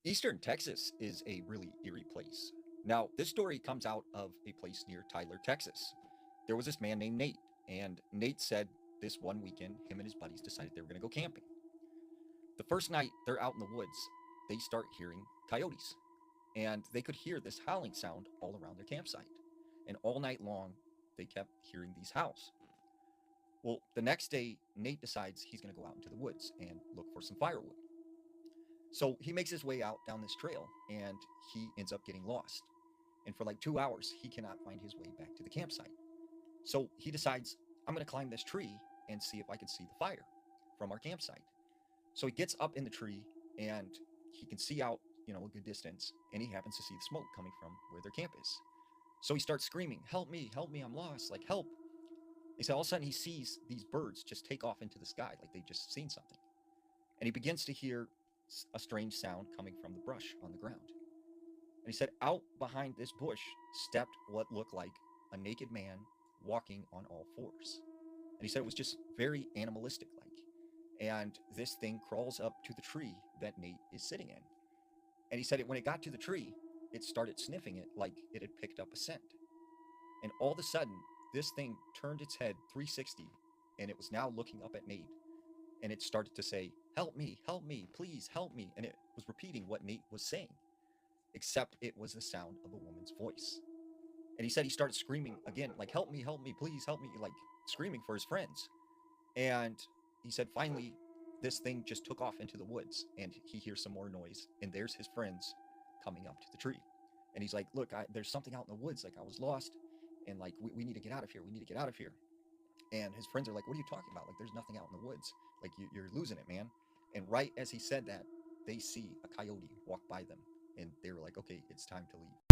Eastern Texas is a really eerie place. Now, this story comes out of a place near Tyler, Texas. There was this man named Nate, and Nate said this one weekend, him and his buddies decided they were going to go camping. The first night they're out in the woods, they start hearing coyotes, and they could hear this howling sound all around their campsite. And all night long, they kept hearing these howls. Well, the next day, Nate decides he's going to go out into the woods and look for some firewood. So he makes his way out down this trail and he ends up getting lost. And for like 2 hours, he cannot find his way back to the campsite. So he decides, I'm going to climb this tree and see if I can see the fire from our campsite. So he gets up in the tree and he can see out, a good distance. And he happens to see the smoke coming from where their camp is. So he starts screaming, help me, I'm lost, like help. He said all of a sudden he sees these birds just take off into the sky like they just seen something. And he begins to hear a strange sound coming from the brush on the ground. And he said, out behind this bush stepped what looked like a naked man walking on all fours. And he said it was just very animalistic like. And this thing crawls up to the tree that Nate is sitting in. And he said when it got to the tree, it started sniffing it like it had picked up a scent. And all of a sudden, this thing turned its head 360 and it was now looking up at Nate and it started to say, help me, please help me. And it was repeating what Nate was saying, except it was the sound of a woman's voice. And he said he started screaming again, like, help me, please help me, like screaming for his friends. And he said finally, this thing just took off into the woods and he hears some more noise. And there's his friends coming up to the tree. And he's like, look, there's something out in the woods. Like, I was lost. And like, we need to get out of here. We need to get out of here. And his friends are like, what are you talking about? Like, there's nothing out in the woods. Like, you're losing it, man. And right as he said that, they see a coyote walk by them. And they were like, okay, it's time to leave.